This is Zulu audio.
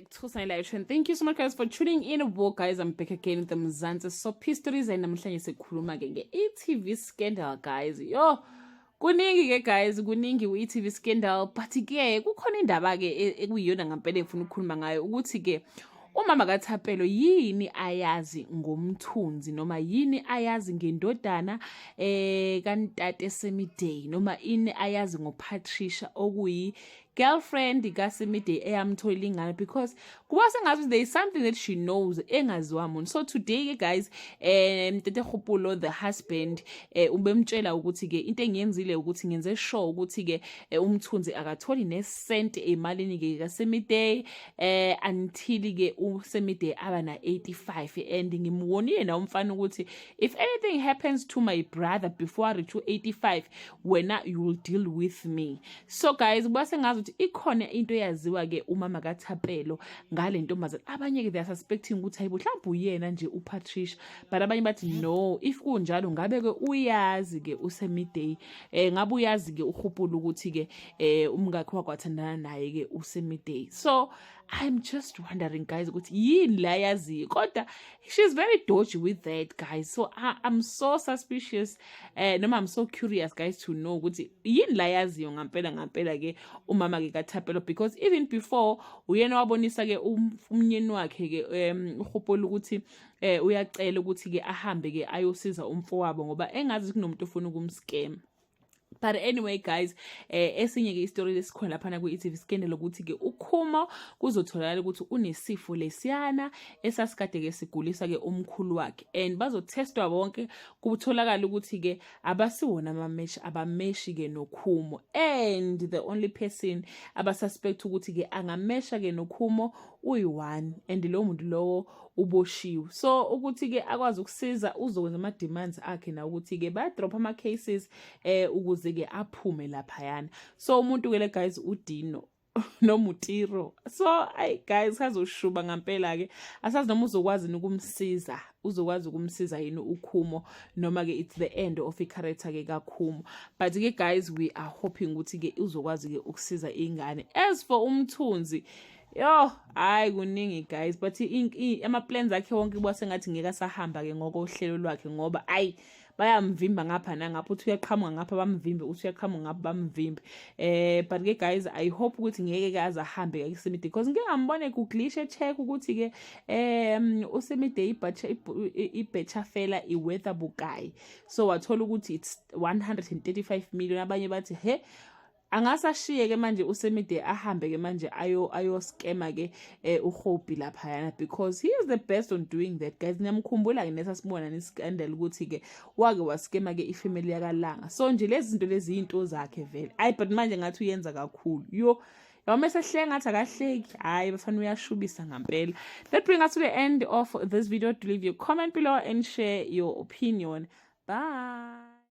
back to Silation. Thank you so much guys for tuning in. Well guys, I'm back again with the Mzansi Soap Histories and namhlanje sikhuluma ke nge-e.tv scandal guys. Yo, kuningi ke guys, kuningi ku-e.tv scandal, but ke kukhona indaba ke ekuyiyona ngempela engifuna ukukhuluma ngayo ukuthi ke umama kaThapelo yini ayazi ngomthunzi noma yini ayazi ngendodana kaNtate Semiday noma ini ayazi ngoPatricia okuyi girlfriend kaSemiday eyamthola ingane, because kuba sengathi there is something that she knows engaziwa muntu. So today guys, Tete Kgopulo the husband ubemtshela ukuthi ke into engiyenzile ukuthi ngenze sure ukuthi ke umthunzi akatholi nesent emalini ke kaSemiday until ke uSemiday aba na 85, and ngimwonile na umfana ukuthi if anything happens to my brother before I reach to 85 wena you will deal with me. So guys, kuba sengazi ukuthi ikhona into yaziwa ke umama kaThapelo ngale ntombazana. Abanye ke they are suspecting ukuthi hayibo mhlawumbe uyena nje uPatricia, but abanye bathi no, if kunjalo ngabe ke uyazi ke uSemiday ngabe uyazi ke uKgopulo ukuthi ke umngakhe wakwathandana naye ke uSemiday. So I'm just wondering guys ukuthi yini la yazi, kodwa she's very dodgy with that guys. So I'm so suspicious noma I'm so curious guys to know ukuthi yini la yaziyo ngampela ke umama ke kaThapelo, because even before uyena wabonisa ke umnyeni wakhe ke uKgopulo ukuthi uyacela ukuthi ke ahambe ke ayosiza umfowabo ngoba engazi kunomuntu ofuna ukumscam. But anyway guys, esinye ke istory lesikhona lapha ku e.tv scandal ukuthi ke uKhumo kuzotholakala ukuthi unesifo lesiyana esasikade ke sigulisa ke umkhulu wakhe, and bazotestwa bonke kutholakala ukuthi ke abasiwona amamesh abameshi ke noKhumo, and the only person abasuspect ukuthi ke angamesha ke noKhumo uyi1, and lo muntu lowo uboshiwe. So ukuthi ke akwazi ukusiza uzokwenza ama demands akhe na ukuthi ke ba drop ama cases ukuze ke aphume lapha yana. So umuntu ke le guys uDino nomutiro. So ay guys kazoshuba ngampela ke asazi noma uzokwazi ukumsiza, uzokwazi ukumsiza yini uKhumo noma ke it's the end of a character ke kaKhumo. But ke guys we are hoping ukuthi ke uzokwazi ke ukusiza ingane. As for umthunzi, yo hayi kuningi guys, but ama plans akhe wonke kuba sengathi ngeke asahamba ke ngokohlelo lwakhe ngoba ayi bayamvimba ngapha nangapha, uthi uyaqhamuka ngapha bamvimbe, uthi uyaqhamuka ngapha bamvimbe. But ke guys I hope ukuthi ngeke ke azahambe ke Semiday, because ngeke ngambone ku glitch check ukuthi ke uSemiday ibetcha fela iwetha bukai. So wathola ukuthi it's 135 million. Abanye bathi he angasashiye ke manje uSemiday ahambe ke manje ayo scammer ke uHobi lapha yana, because he is the best on doing that guys. Ngiyamkhumbula ke nesasibona nescandal ukuthi ke wake wascammer ke ifamily yakalanga. So nje lezi zinto lezi into zakhe vele ayi, but manje ngathi uyenza kakhulu. Yo yoma esehlenga ngathi akahleki, hayi bafana uyashubisa ngampela. That brings us to the end of this video. To leave your comment below and share your opinion. Bye.